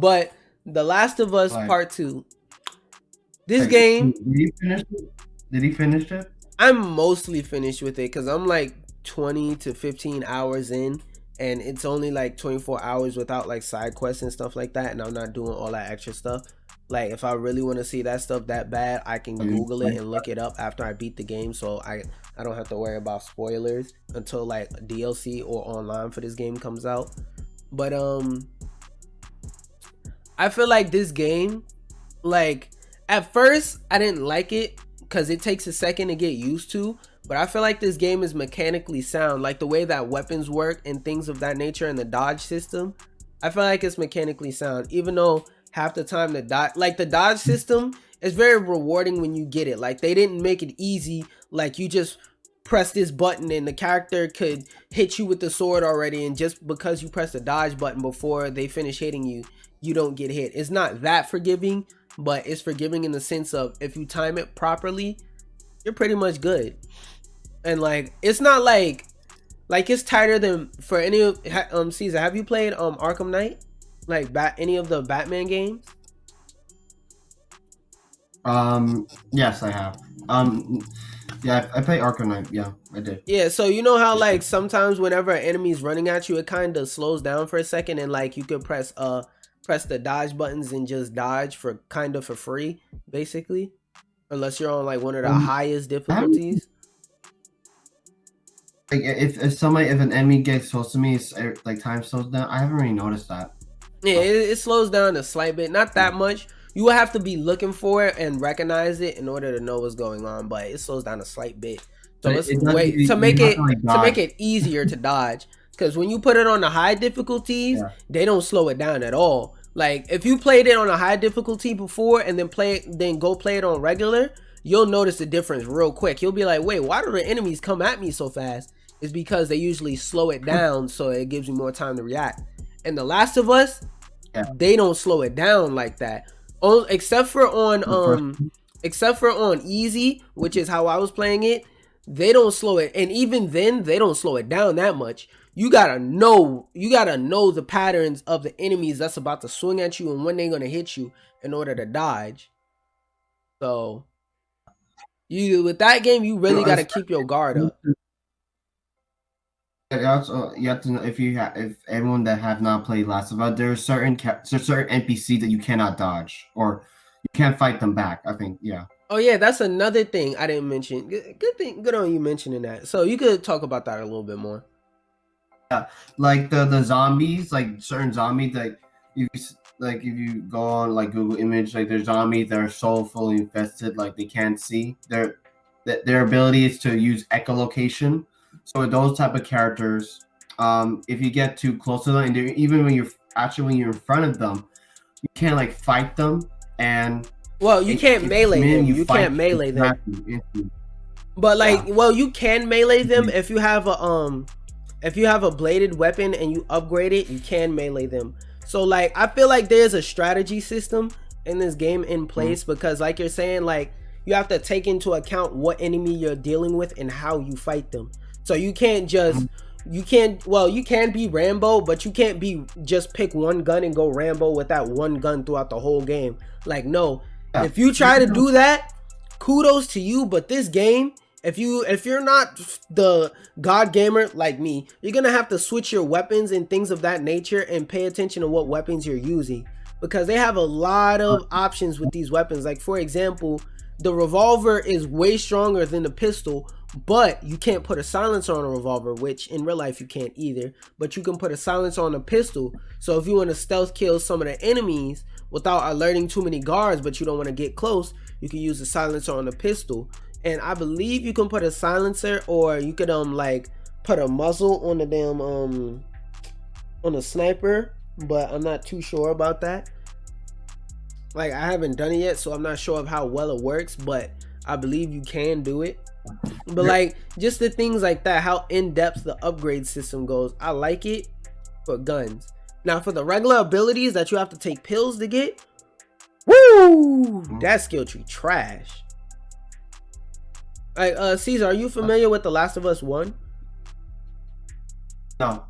But The Last of Us Like, Part 2. This game, did he finish it? Did he finish it? I'm mostly finished with it because I'm like 20 to 15 hours in, and it's only like 24 hours without like side quests and stuff like that, and I'm not doing all that extra stuff. Like if I really want to see that stuff that bad, I can Google it and look it up after I beat the game, so I don't have to worry about spoilers until like DLC or online for this game comes out. But I feel like this game, like at first I didn't like it because it takes a second to get used to, but I feel like this game is mechanically sound, like the way that weapons work and things of that nature, and the dodge system. I feel like it's mechanically sound, even though half the time the dodge system is very rewarding when you get it. Like they didn't make it easy, like you just press this button and the character could hit you with the sword already, and just because you press the dodge button before they finish hitting you, you don't get hit. It's not that forgiving, but it's forgiving in the sense of if you time it properly, you're pretty much good. And like it's not like it's tighter than for any of Caesar. Have you played Arkham Knight, like any of the Batman games? Yes, I have. Yeah, I played Arkham Knight. Yeah, I did. Yeah, so you know how like sometimes whenever an enemy's running at you, it kind of slows down for a second, and like you could press the dodge buttons and just dodge for kind of for free, basically, unless you're on like one of the highest difficulties. Like if an enemy gets close to me, it's like time slows down. I haven't really noticed that. Yeah, it slows down a slight bit, not that much. You will have to be looking for it and recognize it in order to know what's going on, but it slows down a slight bit. So let's wait to make it easier to dodge. Because when you put it on the high difficulties, they don't slow it down at all. Like if you played it on a high difficulty before and then go play it on regular, you'll notice the difference real quick. You'll be like, wait, why do the enemies come at me so fast? It's because they usually slow it down so it gives you more time to react. And The Last of Us, they don't slow it down like that. Except for on easy, which is how I was playing it, they don't slow it, and even then they don't slow it down that much. You gotta know the patterns of the enemies that's about to swing at you and when they're gonna hit you in order to dodge. So with that game, you really gotta keep your guard up. Also, you have to know if everyone that have not played Last of Us, there's certain NPCs that you cannot dodge or you can't fight them back. I think, yeah. Oh yeah, that's another thing I didn't mention. Good on you mentioning that. So you could talk about that a little bit more. Yeah, like the zombies, like certain zombies that if you go on like Google Image, like there's zombies that are so fully infested, like they can't see. Their ability is to use echolocation. So with those type of characters, if you get too close to them, and even when you're in front of them, you can't like fight them, and you can't melee them. You can't melee them. But like, you can melee them if you have a bladed weapon and you upgrade it. You can melee them. So like, I feel like there's a strategy system in this game in place because, like you're saying, like you have to take into account what enemy you're dealing with and how you fight them. So you can't just, you can be Rambo, but you can't be just pick one gun and go Rambo with that one gun throughout the whole game. Like, no, if you try to do that, kudos to you. But this game, if you're not the god gamer like me, you're going to have to switch your weapons and things of that nature and pay attention to what weapons you're using, because they have a lot of options with these weapons. Like, for example, the revolver is way stronger than the pistol, but you can't put a silencer on a revolver, which in real life you can't either, but you can put a silencer on a pistol. So if you want to stealth kill some of the enemies without alerting too many guards, but you don't want to get close, you can use a silencer on the pistol. And I believe you can put a silencer, or you could like put a muzzle on the damn on a sniper, but I'm not too sure about that. Like, I haven't done it yet, so I'm not sure of how well it works, but I believe you can do it. But like, just the things like that, how in-depth the upgrade system goes, I like it for guns. Now for the regular abilities that you have to take pills to get, woo, that skill tree trash. Like, Caesar, are you familiar with The Last of Us 1? No,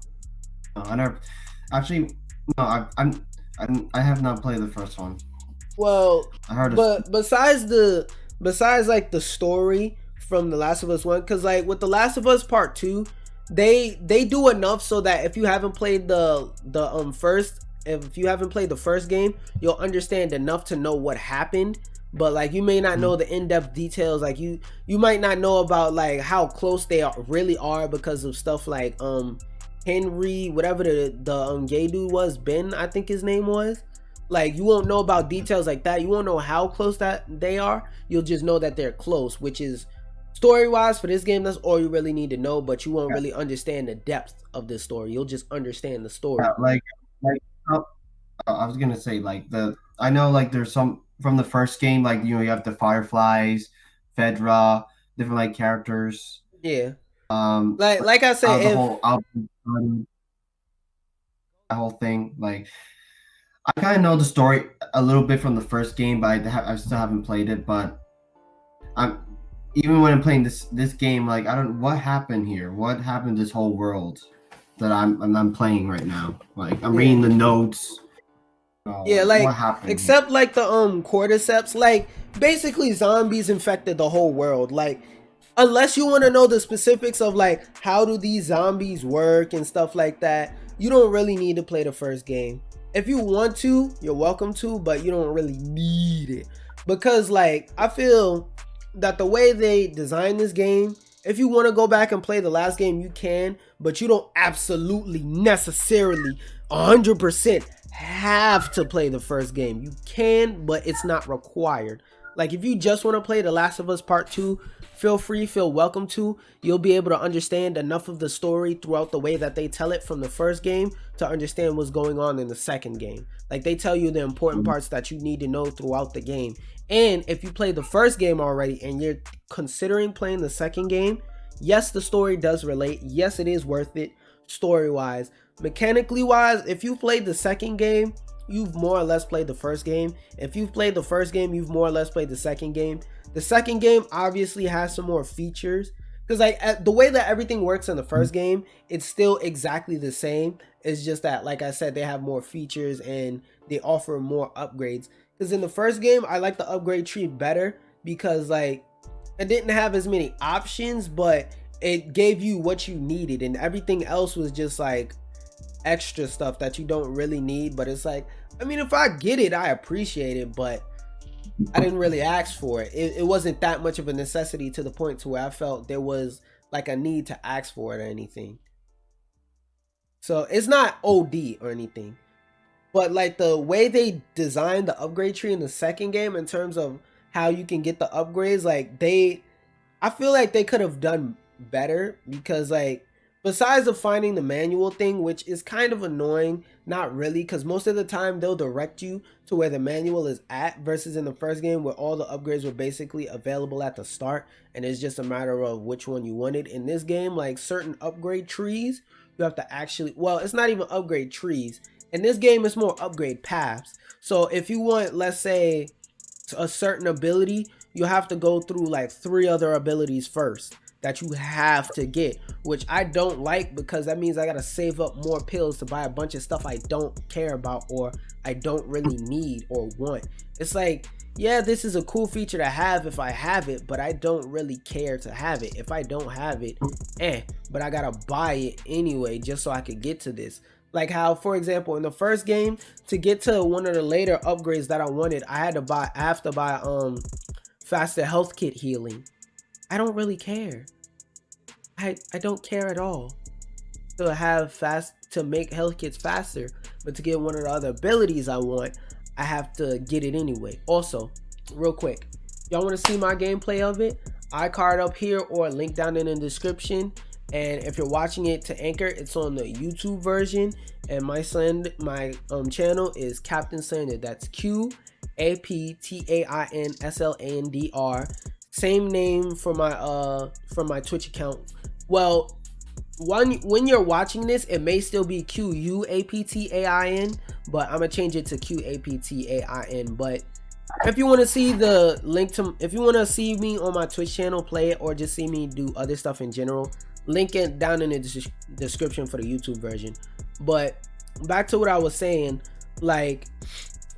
I never. Actually, no. I have not played the first one. Well, but besides like the story from The Last of Us 1, because like with The Last of Us Part 2, they do enough so that if you haven't played the first, if you haven't played the first game, you'll understand enough to know what happened. But like you may not know the in-depth details. Like you might not know about like how close they really are because of stuff like Henry, whatever the gay dude was, Ben, I think his name was. Like you won't know about details like that. You won't know how close that they are. You'll just know that they're close, which is story-wise for this game, that's all you really need to know. But you won't really understand the depth of the story. You'll just understand the story. Like I was gonna say like I know like there's some from the first game, like you have the Fireflies, Fedra, different like characters. Yeah. Like I said, the whole album, that whole thing, like. I kind of know the story a little bit from the first game, but I still haven't played it. But I'm even when I'm playing this game, like I don't what happened here. What happened to this whole world that I'm playing right now? Like I'm reading the notes. Like what happened? Except like the cordyceps, like basically zombies infected the whole world. Like unless you want to know the specifics of like how do these zombies work and stuff like that, you don't really need to play the first game. If you want to, you're welcome to, but you don't really need it. Because like, I feel that the way they designed this game, if you want to go back and play the last game, you can, but you don't absolutely necessarily 100% have to play the first game. You can, but it's not required. Like if you just want to play The Last of Us Part 2, feel free, feel welcome to. You'll be able to understand enough of the story throughout the way that they tell it from the first game to understand what's going on in the second game. Like they tell you the important parts that you need to know throughout the game. And if you play the first game already and you're considering playing the second game, yes, the story does relate. Yes, it is worth it story-wise. Mechanically wise, if you played the second game, you've more or less played the first game. If you've played the first game, you've more or less played the second game. The second game obviously has some more features because like the way that everything works in the first game, it's still exactly the same. It's just that, like I said, they have more features and they offer more upgrades. Because in the first game, I like the upgrade tree better because like it didn't have as many options, but it gave you what you needed, and everything else was just like extra stuff that you don't really need. But it's like, I mean, if I get it, I appreciate it, but I didn't really ask for it. It wasn't that much of a necessity to the point to where I felt there was like a need to ask for it or anything. So it's not OD or anything, but like the way they designed the upgrade tree in the second game in terms of how you can get the upgrades, like I feel like they could have done better because like besides of finding the manual thing, which is kind of annoying, not really, because most of the time they'll direct you to where the manual is at versus in the first game where all the upgrades were basically available at the start and it's just a matter of which one you wanted. In this game, like certain upgrade trees, you have to actually, well, it's not even upgrade trees. In this game, it's more upgrade paths. So if you want, let's say, a certain ability, you have to go through like 3 other abilities first that you have to get, which I don't like because that means I gotta save up more pills to buy a bunch of stuff I don't care about or I don't really need or want. It's like, yeah, this is a cool feature to have if I have it, but I don't really care to have it. If I don't have it, but I gotta buy it anyway just so I could get to this. Like how, for example, in the first game, to get to one of the later upgrades that I wanted, I have to buy faster health kit healing. I don't really care. I don't care at all to make health kits faster, but to get one of the other abilities I want, I have to get it anyway. Also, real quick, y'all want to see my gameplay of it? iCard up here or link down in the description. And if you're watching it to Anchor, it's on the YouTube version. And my channel is Captain Slander. That's QAPTAINSLANDR. Same name for my Twitch account. Well, when you're watching this, it may still be QUAPTAIN, but I'm gonna change it to QAPTAIN. But if you want to see the link to, if you want to see me on my Twitch channel play it, or just see me do other stuff in general, link it down in the description for the YouTube version. But back to what I was saying, like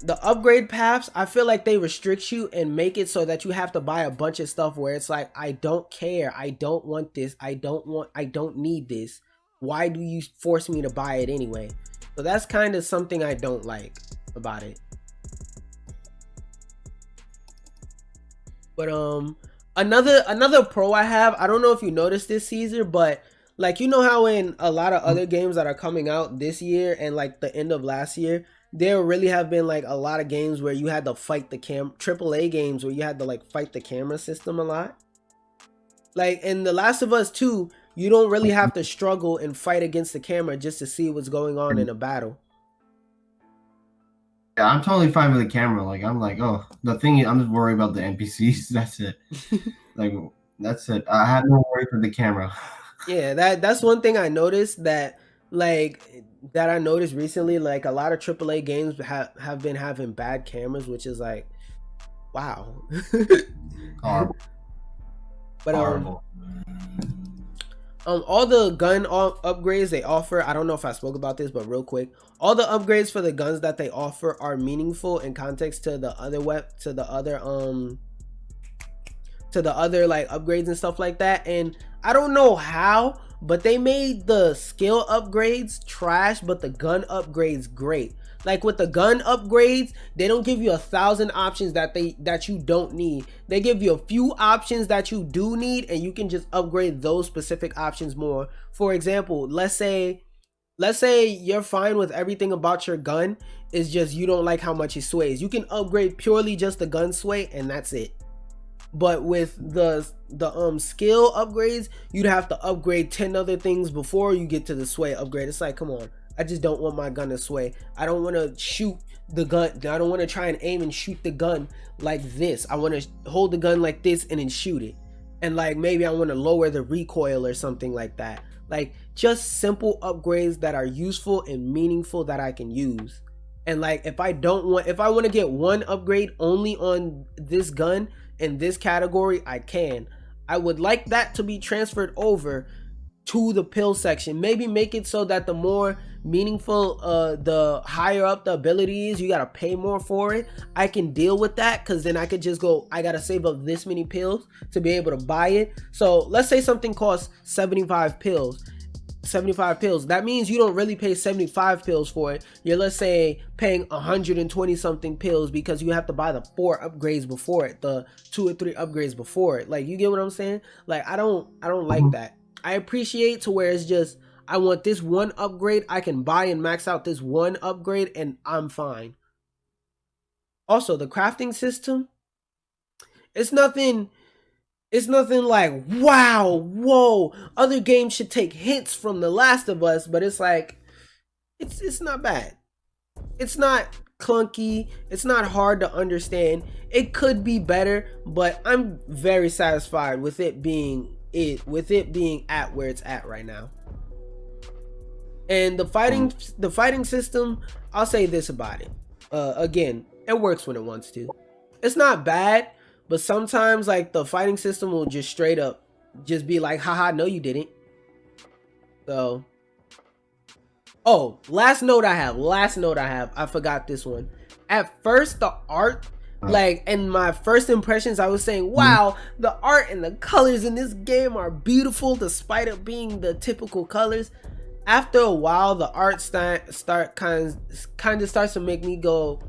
the upgrade paths, I feel like they restrict you and make it so that you have to buy a bunch of stuff where it's like, I don't care, I don't want this, I don't need this. Why do you force me to buy it anyway? So that's kind of something I don't like about it. But another pro I have, I don't know if you noticed this, Caesar, but like, you know how in a lot of other games that are coming out this year and like the end of last year, there really have been like a lot of games where you had to fight the AAA games where you had to like fight the camera system a lot. Like in The Last of Us 2, you don't really have to struggle and fight against the camera just to see what's going on in a battle. Yeah, I'm totally fine with the camera. Like, I'm like, oh, the thing is, I'm just worried about the NPCs. That's it. Like, that's it. I have no worries with the camera. Yeah, that's one thing I noticed that I noticed recently. Like, a lot of AAA games have been having bad cameras, which is like, wow. Horrible. But all the gun upgrades they offer, I don't know if I spoke about this, but real quick, all the upgrades for the guns that they offer are meaningful in context to the other like upgrades and stuff like that. And I don't know how, but they made the skill upgrades trash, but the gun upgrades great. Like with the gun upgrades, they don't give you 1,000 options that you don't need. They give you a few options that you do need, and you can just upgrade those specific options more. For example, let's say you're fine with everything about your gun, it's just you don't like how much it sways. You can upgrade purely just the gun sway, and that's it. But with the skill upgrades, you'd have to upgrade 10 other things before you get to the sway upgrade. It's like, come on. I just don't want my gun to sway. I don't want to shoot the gun. I don't want to try and aim and shoot the gun like this. I want to hold the gun like this and then shoot it. And like maybe I want to lower the recoil or something like that. Like just simple upgrades that are useful and meaningful that I can use. And like if I want to get one upgrade only on this gun in this category, I can. I would like that to be transferred over to the pill section. Maybe make it so that the more meaningful, the higher up the ability is, you gotta pay more for it. I can deal with that, because then I could just go, I gotta save up this many pills to be able to buy it. So let's say something costs 75 pills. That means you don't really pay 75 pills for it. You're, let's say, paying 120 something pills because you have to buy the 4 upgrades before it, the 2 or 3 upgrades before it. Like, you get what I'm saying? Like, I don't like that. I appreciate to where it's just, I want this one upgrade, I can buy and max out this one upgrade and I'm fine. Also, the crafting system, it's nothing like, wow, whoa, other games should take hints from The Last of Us, but it's like, it's not bad. It's not clunky, it's not hard to understand. It could be better, but I'm very satisfied with it being at where it's at right now. And the fighting system, I'll say this about it. Again, it works when it wants to. It's not bad, but sometimes like the fighting system will just straight up just be like, haha, no you didn't. So, oh, last note I have, I forgot this one. At first, the art, like in my first impressions, I was saying, wow, the art and the colors in this game are beautiful despite it being the typical colors. After a while, the art kind of starts to make me go,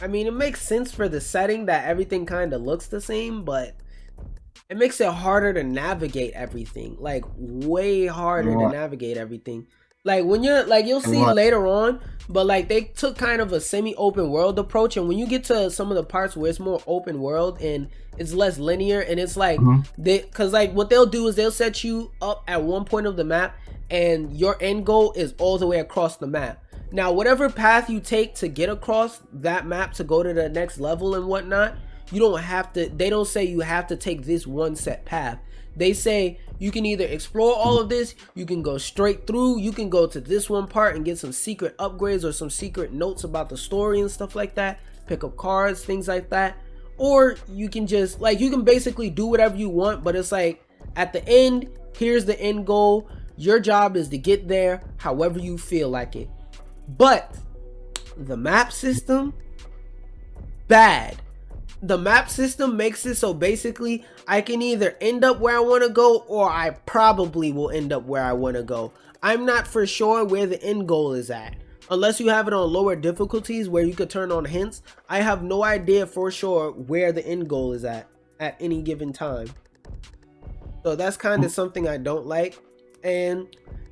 I mean, it makes sense for the setting that everything kind of looks the same, but it makes it harder to navigate everything, like way harder to navigate everything. Like when you're like, you'll see later on, but like they took kind of a semi-open world approach, and when you get to some of the parts where it's more open world and it's less linear, and it's like because like what they'll do is they'll set you up at one point of the map and your end goal is all the way across the map. Now whatever path you take to get across that map to go to the next level and whatnot, you don't have to, they don't say you have to take this one set path. They say you can either explore all of this, you can go straight through, you can go to this one part and get some secret upgrades or some secret notes about the story and stuff like that, pick up cards, things like that. Or you can just, like, you can basically do whatever you want, but it's like, at the end, here's the end goal. Your job is to get there however you feel like it. But the map system, bad. The map system makes it so basically I can either end up where I want to go, or I probably will end up where I want to go. I'm not for sure where the end goal is at. Unless you have it on lower difficulties where you could turn on hints, I have no idea for sure where the end goal is at any given time. So that's kind of something I don't like. And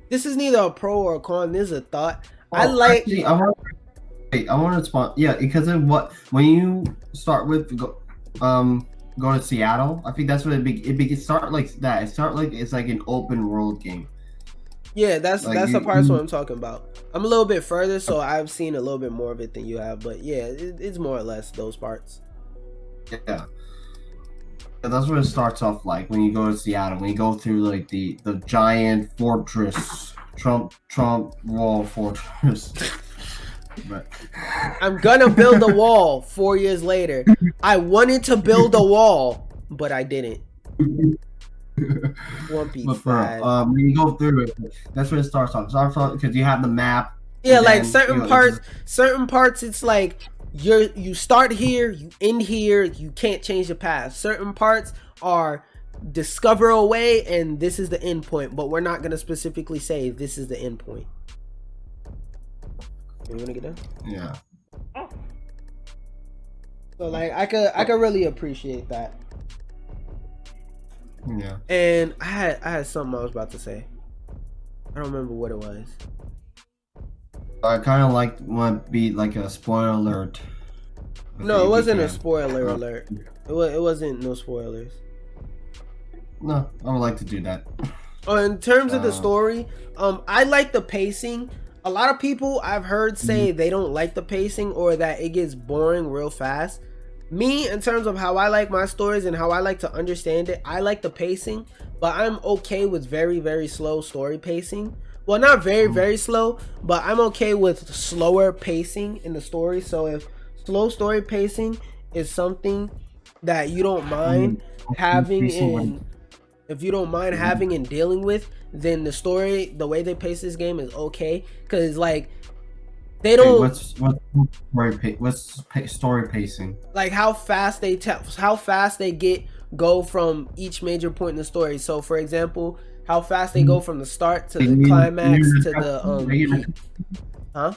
this is neither a pro or a con, this is a thought. I like... Actually, I want to respond. Yeah, because of what, when you start with going to Seattle, I think that's what it start like that. It start like it's like an open world game. Yeah, that's the parts what I'm talking about. I'm a little bit further, so I've seen a little bit more of it than you have. But yeah, it's more or less those parts. Yeah. That's what it starts off like when you go to Seattle. When you go through like the giant fortress, Trump wall fortress. But I'm gonna build a wall 4 years later. I wanted to build a wall, but I didn't. One Piece. When you go through it, that's what it starts off. It starts off because you have the map. Yeah, like certain parts, it's like you start here, you end here, you can't change the path. Certain parts are discover a way, and this is the end point, but we're not gonna specifically say this is the end point. You wanna get done? Yeah. So like I could really appreciate that. Yeah. And I had something I was about to say. I don't remember what it was. I kind of want to be like a spoiler alert. No, it wasn't a spoiler alert. It wasn't no spoilers. No, I would like to do that. In terms of the story, I like the pacing. A lot of people I've heard say they don't like the pacing or that it gets boring real fast. Me, in terms of how I like my stories and how I like to understand it, I like the pacing, but I'm okay with very, very slow story pacing. Well, not very, very slow, but I'm okay with slower pacing in the story. So if slow story pacing is something that you don't mind having and dealing with, then the story, the way they pace this game is okay. Because like they don't. What's story pacing? Like how fast they go from each major point in the story. So for example, how fast they go from the start to the climax to the huh?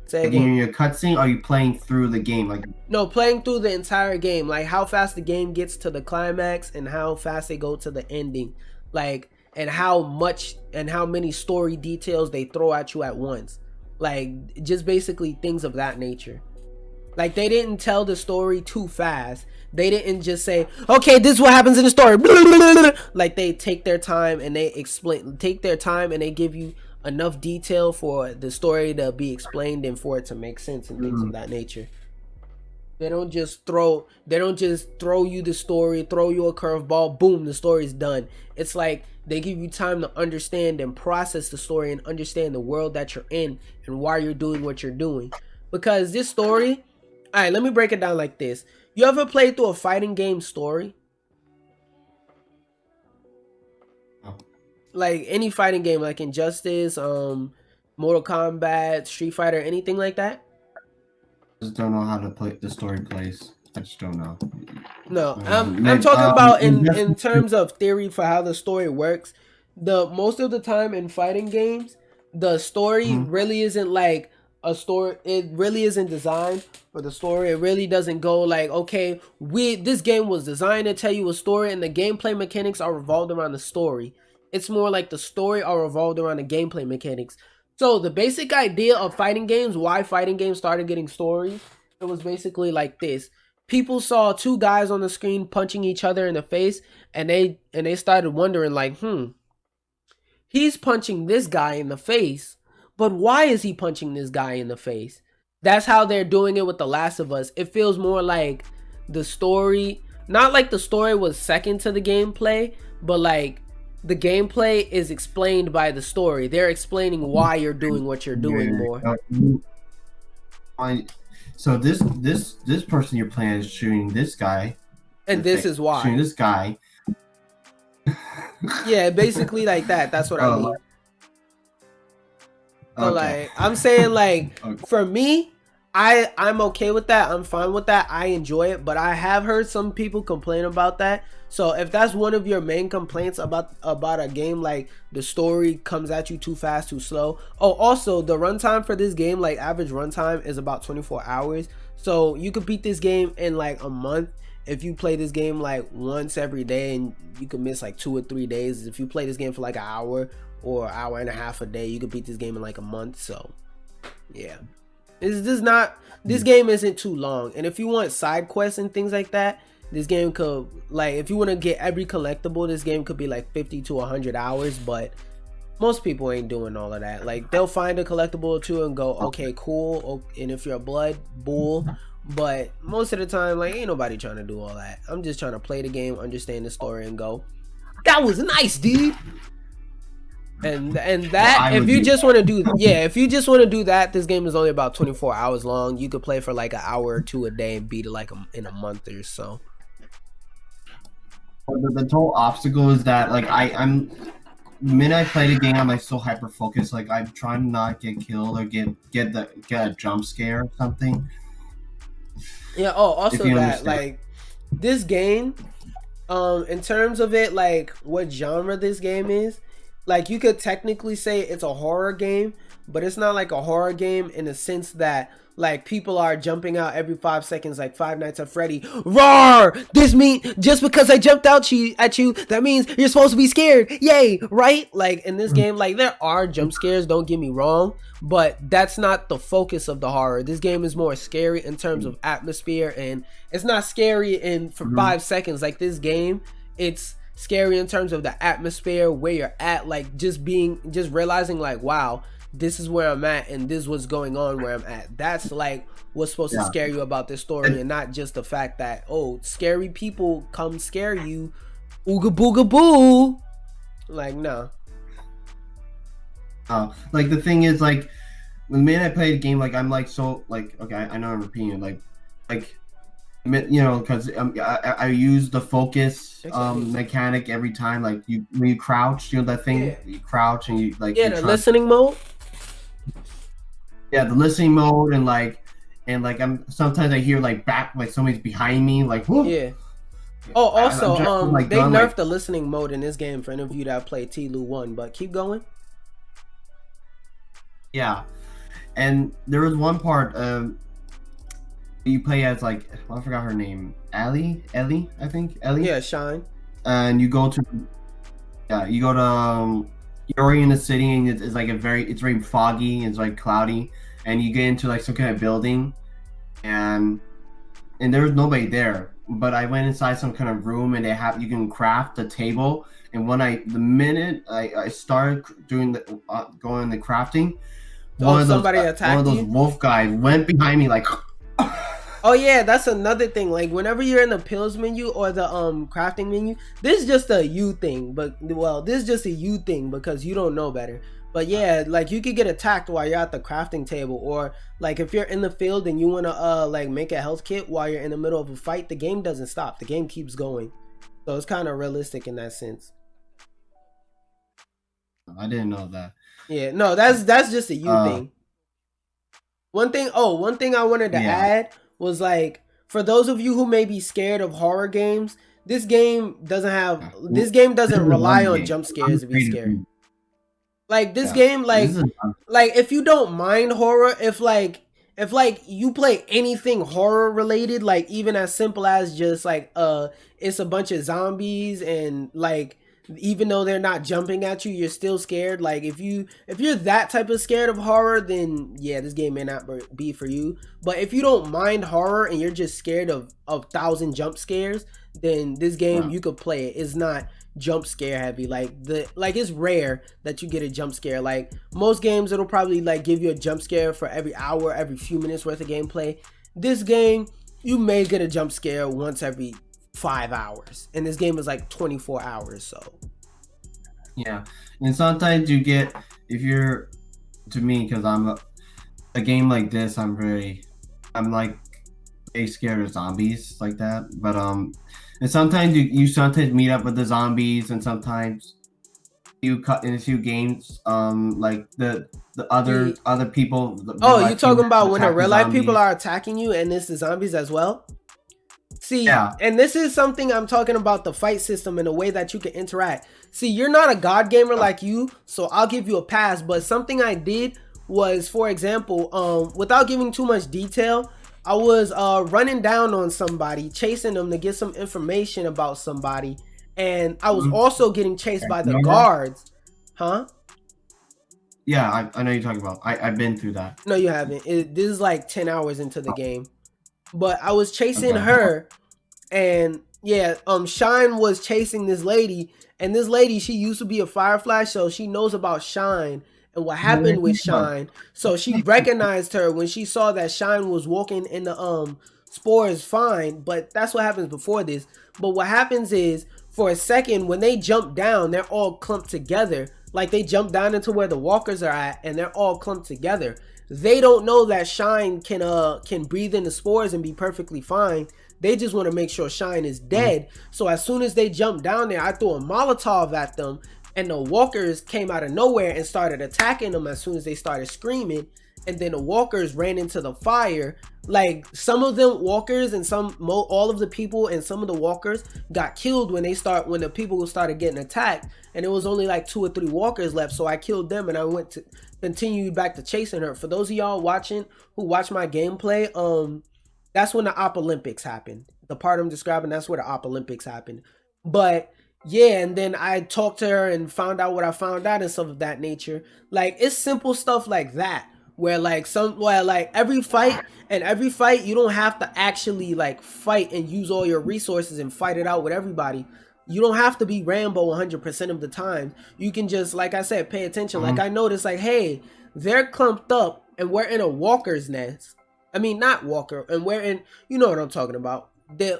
Say again. In your cutscene, are you playing through the game? Like no, playing through the entire game. Like how fast the game gets to the climax and how fast they go to the ending. Like and how much and how many story details they throw at you at once. Like just basically things of that nature. Like they didn't tell the story too fast. They didn't just say, okay, this is what happens in the story. Like they take their time and they give you enough detail for the story to be explained and for it to make sense and things of that nature. They don't just throw you the story, throw you a curveball, boom, the story's done. It's like they give you time to understand and process the story and understand the world that you're in and why you're doing what you're doing. Because this story, all right, let me break it down like this. You ever played through a fighting game story? No. Like any fighting game, like Injustice, Mortal Kombat, Street Fighter, anything like that? I just don't know how to play the story plays. I just don't know. No, I'm talking about in terms of theory for how the story works. Most of the time in fighting games, the story really isn't like a story. It really isn't designed for the story. It really doesn't go like, okay, this game was designed to tell you a story and the gameplay mechanics are revolved around the story. It's more like the story are revolved around the gameplay mechanics. So the basic idea of fighting games, why fighting games started getting stories, it was basically like this. People saw two guys on the screen punching each other in the face, and they started wondering like, he's punching this guy in the face, but why is he punching this guy in the face? That's how they're doing it with The Last of Us. It feels more like the story, not like the story was second to the gameplay, but like the gameplay is explained by the story. They're explaining why you're doing what you're doing more. So this person you're playing is shooting this guy, and this is why shooting this guy. Yeah, basically like that. That's what I mean. So Okay. like I'm saying like Okay. for me, I'm okay with that. I'm fine with that. I enjoy it, but I have heard some people complain about that. So if that's one of your main complaints about a game, like the story comes at you too fast, too slow. Oh, also the runtime for this game, like average runtime is about 24 hours. So you could beat this game in like a month if you play this game like once every day, and you could miss like 2 or 3 days. If you play this game for like an hour or hour and a half a day, you could beat this game in like a month. So yeah, this game isn't too long. And if you want side quests and things like that, this game could, like, if you want to get every collectible, this game could be like 50 to 100 hours. But most people ain't doing all of that. Like, they'll find a collectible or two and go, okay, cool. And if you're a blood, bull. But most of the time, like, ain't nobody trying to do all that. I'm just trying to play the game, understand the story, and go, that was nice, dude. And that, if you just want to do, if you just want to do that, this game is only about 24 hours long. You could play for like an hour or two a day and beat it like in a month or so. The total obstacle is that like I'm the minute I play the game, I'm like so hyper focused. Like I'm trying to not get killed or get a jump scare or something. Yeah. Oh, also that like this game, in terms of it, like what genre this game is, like you could technically say it's a horror game, but it's not like a horror game in the sense that like people are jumping out every 5 seconds like Five Nights at Freddy. Roar! This mean just because I jumped out at you, that means you're supposed to be scared. Yay, right? Like in this game, like there are jump scares, don't get me wrong, but that's not the focus of the horror. This game is more scary in terms of atmosphere, and it's not scary for 5 seconds. Like this game, it's scary in terms of the atmosphere, where you're at, like just realizing like, wow, this is where I'm at and this is what's going on where I'm at. That's like what's supposed to scare you about this story, and not just the fact that, oh, scary people come scare you, ooga booga boo. Like, no. Like the thing is, like the minute I play the game, like I'm like so like, okay, I know I'm repeating it, like you know, because I use the focus mechanic every time. Like when you crouch, you know that thing, you crouch and you like the listening mode. Yeah, the listening mode, and I'm sometimes I hear like somebody's behind me, like whoop. Yeah. Oh, also, they nerfed the listening mode in this game for any of you that played T-Lu 1, but keep going. Yeah, and there was one part you play as like, I forgot her name, Ellie, I think Ellie. Yeah, Shine. And you go to you're already in the city, and it's like it's very foggy, it's like cloudy, and you get into like some kind of building, and there was nobody there. But I went inside some kind of room, and you can craft a table. And the minute I started doing going the crafting, one of those wolf guys went behind me like. Oh yeah, that's another thing. Like whenever you're in the pills menu or the crafting menu, this is just a you thing. But this is just a you thing because you don't know better. But yeah, like you could get attacked while you're at the crafting table, or like if you're in the field and you wanna like make a health kit while you're in the middle of a fight, the game doesn't stop. The game keeps going. So it's kind of realistic in that sense. I didn't know that. Yeah, no, that's just a you thing. One thing I wanted to add was like, for those of you who may be scared of horror games, this game doesn't rely on jump scares to be scared. Like this game, like if you don't mind horror, if you play anything horror related, like even as simple as just like it's a bunch of zombies, and like even though they're not jumping at you, you're still scared. Like if you're that type of scared of horror, then yeah, this game may not be for you. But if you don't mind horror and you're just scared of 1,000 jump scares, then this game you could play it. It's not jump scare heavy. Like it's rare that you get a jump scare. Like most games, it'll probably like give you a jump scare for every hour, every few minutes worth of gameplay. This game, you may get a jump scare once every 5 hours, and this game is like 24 hours. So yeah, and sometimes you get, if you're, to me, because I'm a game like this, I'm like very scared of zombies like that. But and And sometimes you sometimes meet up with the zombies, and sometimes you cut in a few games. Like the other people. Oh, you talking about when the real life people are attacking you, and it's the zombies as well? See, yeah. And this is something I'm talking about, the fight system and the way that you can interact. See, you're not a god gamer like you, so I'll give you a pass. But something I did was, for example, without giving too much detail, I was running down on somebody, chasing them to get some information about somebody, and I was also getting chased by the guards. Huh? Yeah, I know you're talking about. I've been through that. No, you haven't. This is like 10 hours into the game. But I was chasing her, and yeah, Shine was chasing this lady, and this lady, she used to be a Firefly, so she knows about Shine and what happened with Shine. So she recognized her when she saw that Shine was walking in the spores fine, but that's what happens before this. But what happens is, for a second, when they jump down, they're all clumped together. Like, they jump down into where the walkers are at, and they're all clumped together. They don't know that Shine can breathe in the spores and be perfectly fine. They just want to make sure Shine is dead. So as soon as they jumped down there, I threw a Molotov at them, and the walkers came out of nowhere and started attacking them as soon as they started screaming. And then the walkers ran into the fire. Like, some of them walkers and all of the people and some of the walkers got killed when the people started getting attacked, and it was only like 2 or 3 walkers left. So I killed them, and I continued back to chasing her. For those of y'all watching who watch my gameplay, that's when the Op Olympics happened. The part I'm describing, that's where the Op Olympics happened. But yeah, and then I talked to her and found out what I found out and stuff of that nature. Like, it's simple stuff like that, where like every fight you don't have to actually like fight and use all your resources and fight it out with everybody. You don't have to be Rambo 100% of the time. You can just, like I said, pay attention. Like, I noticed, like, hey, they're clumped up and we're in a walker's nest. I mean, not walker, and we're in, you know what I'm talking about.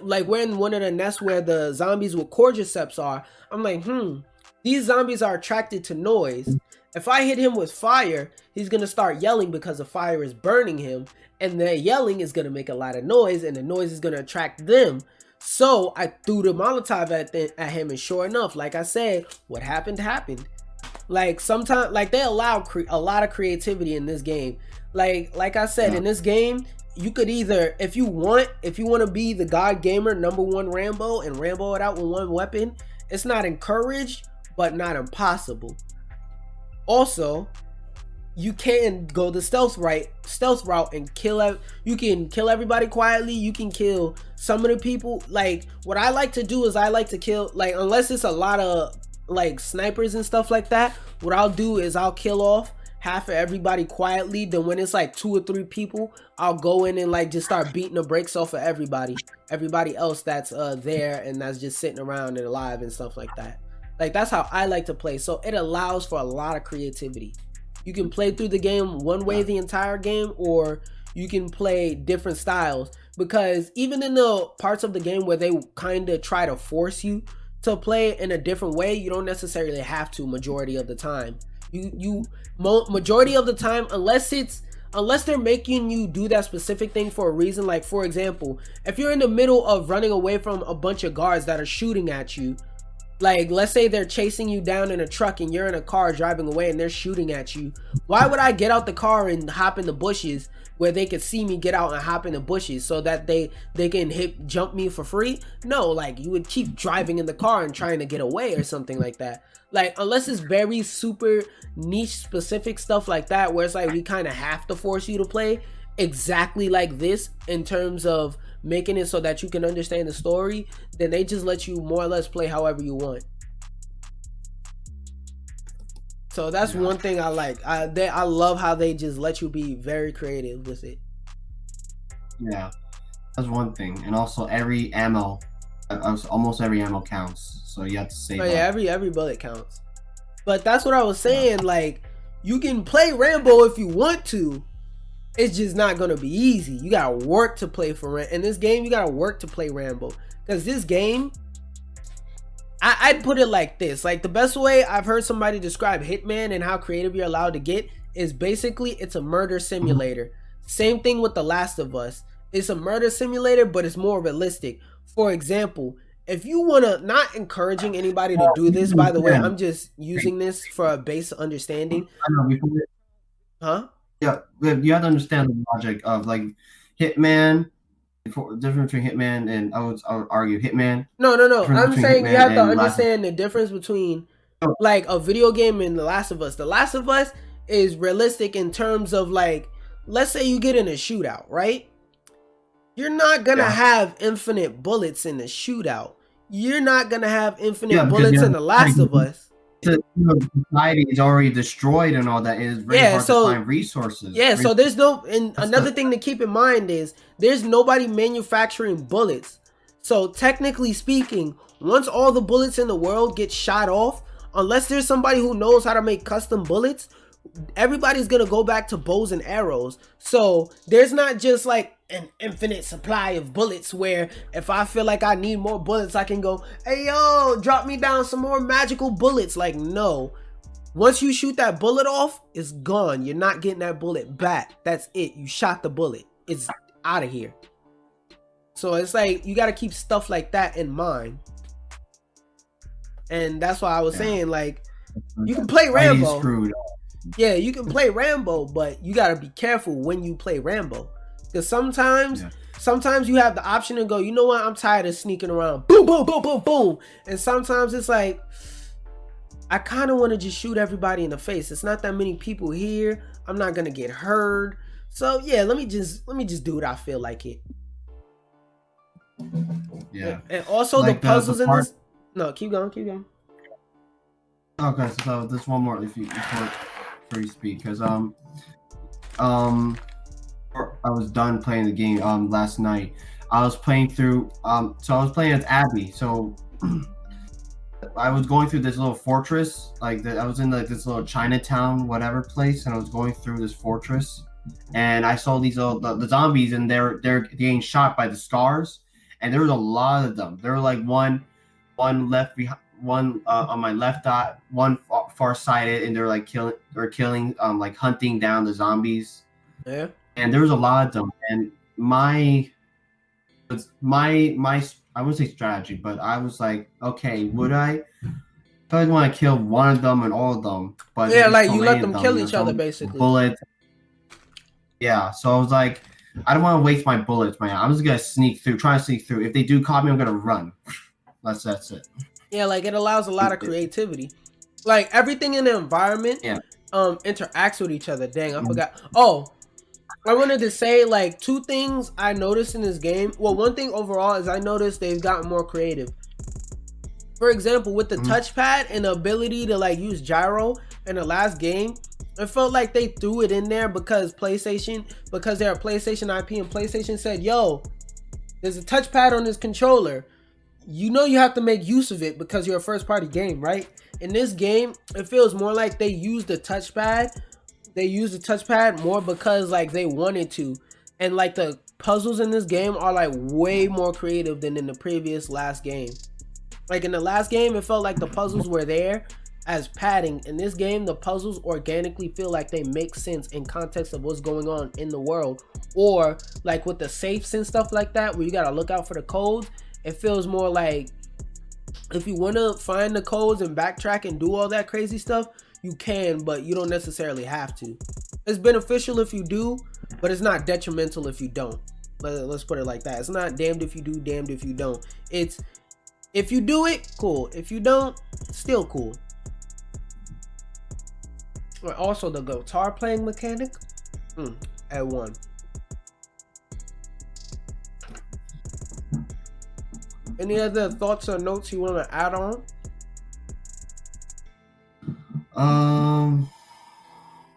Like, we're in one of the nests where the zombies with cordyceps are. I'm like, these zombies are attracted to noise. If I hit him with fire, he's going to start yelling because the fire is burning him. And the yelling is going to make a lot of noise, and the noise is going to attract them. So I threw the Molotov at him, and sure enough, like I said, what happened happened. Like, sometimes, like, they allow a lot of creativity in this game. Like I said, in this game, you could either, if you want to be the god gamer #1 Rambo and Rambo it out with one weapon, it's not encouraged, but not impossible. Also, you can go the stealth route and you can kill everybody quietly. You can kill some of the people. Like, what I like to do is I like to kill, like, unless it's a lot of like snipers and stuff like that, what I'll do is I'll kill off half of everybody quietly. Then when it's like 2 or 3 people, I'll go in and like just start beating the brakes off of everybody else that's there and that's just sitting around and alive and stuff like that. Like, that's how I like to play. So it allows for a lot of creativity. You can play through the game one way the entire game, or you can play different styles, because even in the parts of the game where they kind of try to force you to play in a different way, you don't necessarily have to majority of the time. Majority of the time, unless they're making you do that specific thing for a reason. Like, for example, if you're in the middle of running away from a bunch of guards that are shooting at you, like, let's say they're chasing you down in a truck and you're in a car driving away and they're shooting at you. Why would I get out the car and hop in the bushes where they could see me get out and hop in the bushes so that they can jump me for free? No, like, you would keep driving in the car and trying to get away or something like that. Like, unless it's very super niche specific stuff like that, where it's like we kind of have to force you to play exactly like this in terms of making it so that you can understand the story, then they just let you more or less play however you want. So that's one thing I like. I love how they just let you be very creative with it. Yeah, that's one thing. And also every ammo, almost every ammo counts. So you have to save. Oh yeah, every bullet counts. But that's what I was saying. Like, you can play Rambo if you want to. It's just not gonna be easy. You gotta work to play for Rambo. In this game, you gotta work to play Rambo. Because this game, I'd put it like this. Like, the best way I've heard somebody describe Hitman and how creative you're allowed to get is basically it's a murder simulator. Same thing with The Last of Us. It's a murder simulator, but it's more realistic. For example, if you wanna, not encouraging anybody to do this, by the way, I'm just using this for a base understanding. I know before. Huh? Yeah, you have to understand the logic of like Hitman. Difference between Hitman and I would argue Hitman. No. I'm saying you have to understand the difference between like a video game and The Last of Us. The Last of Us is realistic in terms of like, let's say you get in a shootout, right? You're not gonna have infinite bullets in the shootout. You're not gonna have infinite bullets in The Last of Us. Society is already destroyed and all that. It is very hard to find resources. Yeah, so there's no, and another thing to keep in mind is there's nobody manufacturing bullets. So technically speaking, once all the bullets in the world get shot off, unless there's somebody who knows how to make custom bullets, everybody's gonna go back to bows and arrows. So there's not just like an infinite supply of bullets where if I feel like I need more bullets, I can go, hey yo, drop me down some more magical bullets. Like, no. Once you shoot that bullet off, it's gone. You're not getting that bullet back. That's it. You shot the bullet. It's out of here. So it's like you got to keep stuff like that in mind. And that's why I was saying, like, you can play Rambo. Yeah, you can play Rambo, but you got to be careful when you play Rambo. Because sometimes you have the option to go, you know what, I'm tired of sneaking around. Boom, boom, boom, boom, boom. And sometimes it's like, I kind of want to just shoot everybody in the face. It's not that many people here. I'm not going to get hurt. So yeah, let me just do what I feel like it. Yeah. And also like the puzzles in this. No, keep going. Okay, so there's one more if you before you speak, because I was done playing the game last night. I was playing through so I was playing as Abby. So I was going through this little fortress, like I was in like this little Chinatown whatever place, and I was going through this fortress, and I saw these little the zombies, and they're getting shot by the scars, and there was a lot of them. There were like one left behind, one on my left eye, one far sided, and they're like killing like hunting down the zombies. Yeah. And there was a lot of them, and my I wouldn't say strategy, but I was like, okay, would I want to kill one of them and all of them? But yeah, like you let them kill each other basically. Bullets. Yeah, so I was like, I don't want to waste my bullets, man. I'm just gonna try to sneak through. If they do caught me, I'm gonna run. That's it. Yeah, like it allows a lot of creativity. Like everything in the environment interacts with each other. Dang, I forgot. Oh, I wanted to say like two things I noticed in this game. Well, one thing overall is I noticed they've gotten more creative. For example, with the touchpad and the ability to like use gyro in the last game, it felt like they threw it in there because they're a PlayStation IP, and PlayStation said, yo, there's a touchpad on this controller. You know you have to make use of it because you're a first party game, right? In this game, it feels more like they used the touchpad. They used the touchpad more because like they wanted to. And like the puzzles in this game are like way more creative than in the previous last game. Like in the last game, it felt like the puzzles were there as padding. In this game, the puzzles organically feel like they make sense in context of what's going on in the world. Or like with the safes and stuff like that, where you gotta look out for the codes, it feels more like if you wanna find the codes and backtrack and do all that crazy stuff, you can, but you don't necessarily have to. It's beneficial if you do, but it's not detrimental if you don't. Let's put it like that. It's not damned if you do, damned if you don't. It's if you do it, cool. If you don't, still cool. Also, the guitar playing mechanic, at 1. Any other thoughts or notes you want to add on?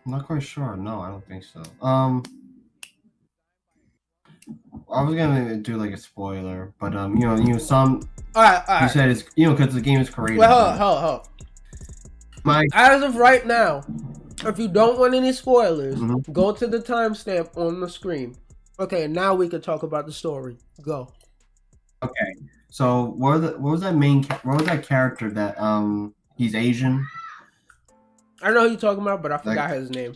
Not quite sure. No, I don't think so. I was gonna do like a spoiler, but some. All right. You said it's because the game is creative. Well, hold. As of right now, if you don't want any spoilers, go to the timestamp on the screen. Okay, now we can talk about the story. Go. Okay, so what was that character that he's Asian? I know who you're talking about, but I forgot his name.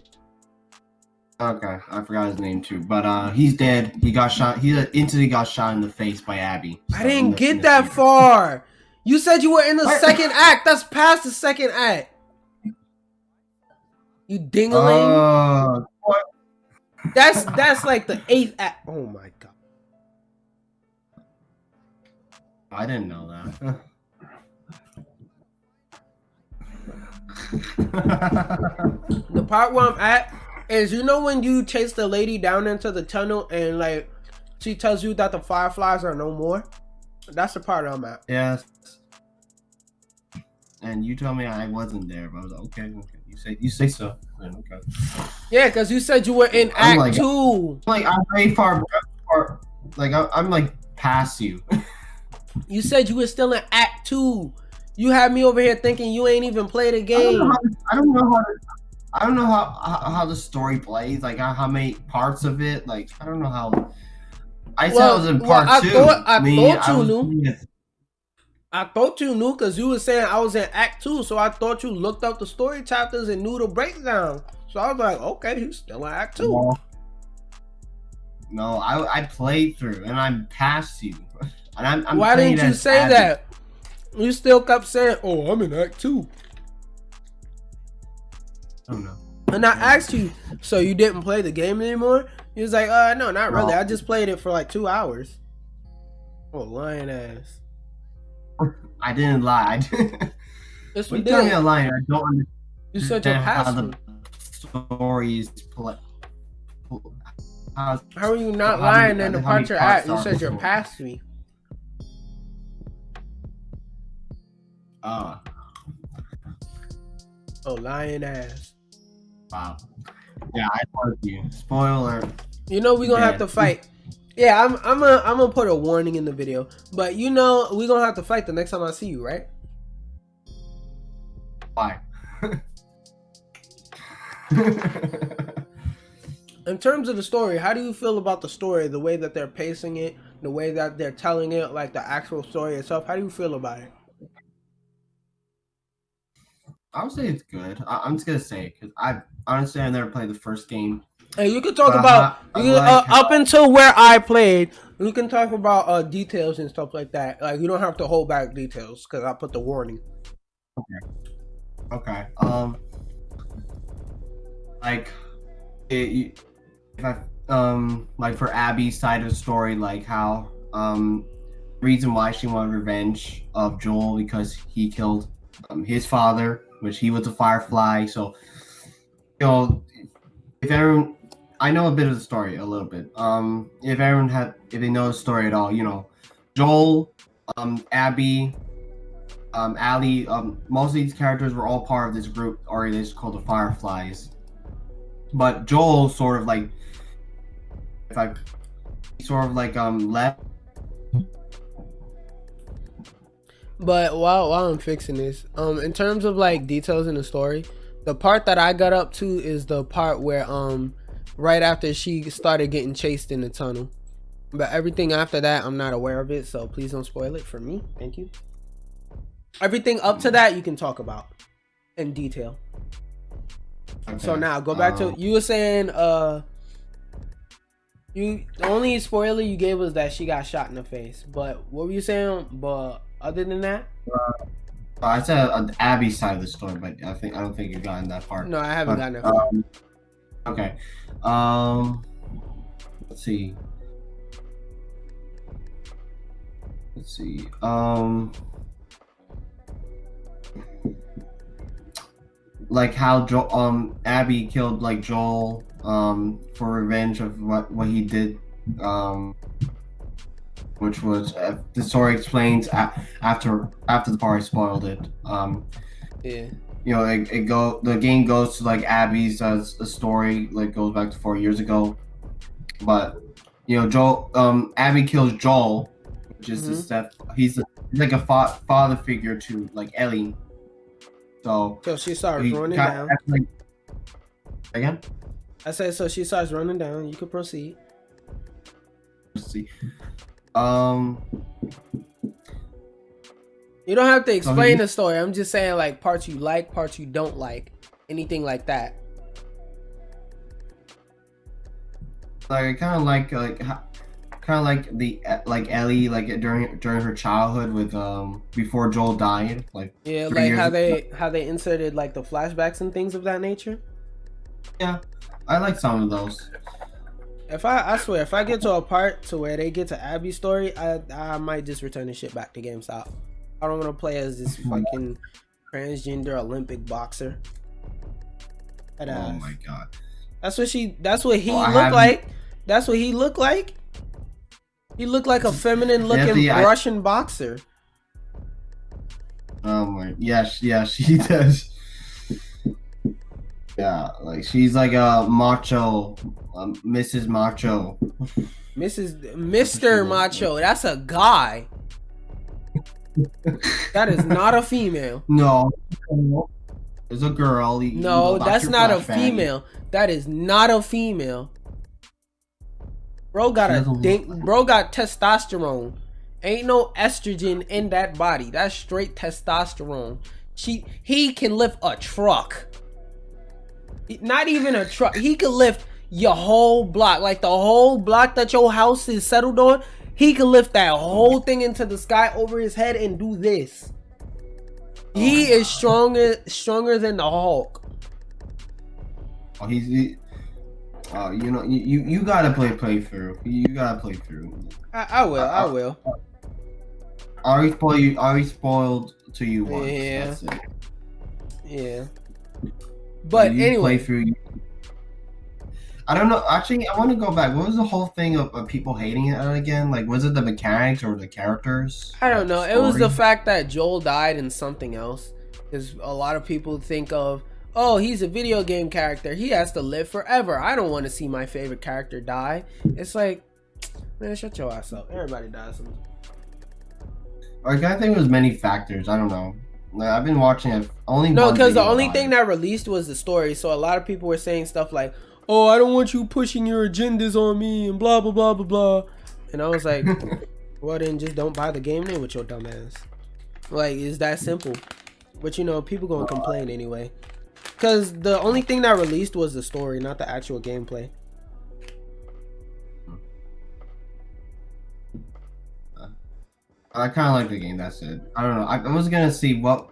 Okay, I forgot his name too, but he's dead. He got shot. He instantly got shot in the face by Abby. So I didn't get that far. You said you were in the second act. That's past the second act. You dingling. That's like the 8th act. Oh my god. I didn't know that. The part where I'm at is, you know, when you chase the lady down into the tunnel and like she tells you that the fireflies are no more? That's the part I'm at. Yes. And you told me I wasn't there, but I was like, okay. You say so. Okay. Yeah, because you said you were in Act 2. Like I'm very far. Like I'm like past you. You said you were still in Act 2. You had me over here thinking you ain't even played a game. I don't know how the story plays. Like how many parts of it. Like I don't know how. I said I was in part 2. I thought you knew because you were saying I was in Act 2, so I thought you looked up the story chapters and knew the breakdown. So I was like, okay, he's still in Act 2. No, I played through and I'm past you. And I'm Why didn't you say that? You still kept saying, "Oh, I'm in Act 2." I don't know. And I asked you, so you didn't play the game anymore? He was like, no, not really. I just played it for like 2 hours. Oh, lying ass. I didn't lie. Yes, we did. did. Tell me a lie. I don't understand. You said your how the stories play. How are you not lying in the part you're at? You said you're past me. Oh, lying ass. Wow. Yeah, I told you. Spoiler. You know we gonna have to fight. Yeah, I'm gonna put a warning in the video. But you know we gonna have to fight the next time I see you, right? Why? In terms of the story, how do you feel about the story? The way that they're pacing it, the way that they're telling it, like the actual story itself. How do you feel about it? I would say it's good. I'm just gonna say it because I honestly never played the first game. Hey, you can talk about up until where I played. You can talk about details and stuff like that. Like you don't have to hold back details because I put the warning. Okay. Like if I like for Abby's side of the story, like how reason why she wanted revenge of Joel because he killed his father, which he was a Firefly. So, you know, if everyone, I know a bit of the story, a little bit. If they know the story at all, you know, Joel, Abby, Allie, most of these characters were all part of this group organization called the Fireflies. But Joel sort of like, left. But while I'm fixing this, in terms of like details in the story, the part that I got up to is the part where right after she started getting chased in the tunnel. But everything after that, I'm not aware of it, so please don't spoil it for me. Thank you. Everything up to that you can talk about in detail. Okay. So now go back to you were saying the only spoiler you gave was that she got shot in the face. But what were you saying? But other than that, I said on Abby's side of the story, but I don't think you've gotten that part. No, I haven't gotten that far. Okay. Let's see. Like how Abby killed like Joel for revenge of what he did, which was the story explains after the party spoiled it. Yeah. You know, the game goes to like Abby's story, like goes back to 4 years ago, but you know Abby kills Joel, which is the step. He's like a father figure to like Ellie. So she starts running down. Again? I said so she starts running down. You could proceed. Let's see. You don't have to explain the story. I'm just saying like parts you like, parts you don't like, anything like that. Like I kind of like the like Ellie like during her childhood with before Joel died, like Yeah, 3 like years ago. how they inserted like the flashbacks and things of that nature. Yeah, I like some of those. If I swear, if I get to a part to where they get to Abby's story, I might just return the shit back to GameStop. I don't want to play as this fucking transgender Olympic boxer. Oh my god. That's what he looked like. That's what he looked like. He looked like a feminine looking Russian boxer. Oh my, yes, she does. Yeah, like she's like a macho, Mrs. Macho. Mr. Macho. That's a guy. That is not a female. No. It's a girl. No, that's not a female. That is not a female. Bro got bro got testosterone. Ain't no estrogen in that body. That's straight testosterone. He can lift a truck. Not even a truck. He could lift your whole block. Like the whole block that your house is settled on. He could lift that whole thing into the sky over his head and do this. He is stronger than the Hulk. Oh, you know, you gotta play playthrough. You gotta play through. I will. I already spoiled to you once. Yeah. That's it. Yeah. But anyway, playthrough. I don't know. Actually, I want to go back. What was the whole thing of people hating it again? Like, was it the mechanics or the characters? I don't know. It was the fact that Joel died in something else. Because a lot of people think of, oh, he's a video game character. He has to live forever. I don't want to see my favorite character die. It's like, man, shut your ass up. Everybody dies. Like, I think it was many factors. I don't know. Like, I've been watching it only. No, because the only thing that released was the story. So a lot of people were saying stuff like, oh, I don't want you pushing your agendas on me and blah, blah, blah, blah, blah. And I was like, well, then just don't buy the game then with your dumb ass. Like, it's that simple. But, you know, people gonna complain anyway. Because the only thing that released was the story, not the actual gameplay. I kind of like the game. That's it. I don't know. I was gonna see what.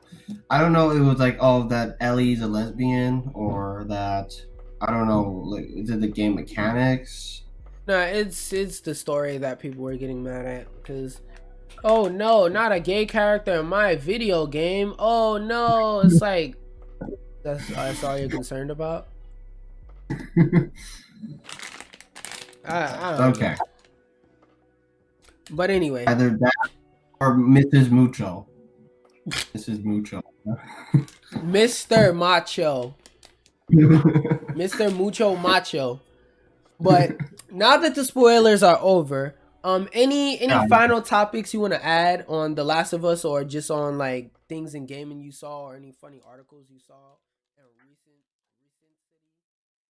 I don't know. It was like, oh, that Ellie's a lesbian, or that I don't know. Like, is it the game mechanics? No, it's the story that people were getting mad at. Because, oh no, not a gay character in my video game. Oh no, it's like that's all you're concerned about. I don't know. But anyway, either that or Mrs. Mucho. Mrs. Mucho. Mr. Macho. Mr. Mucho Macho. But now that the spoilers are over, any final topics you want to add on The Last of Us, or just on like things in gaming you saw, or any funny articles you saw?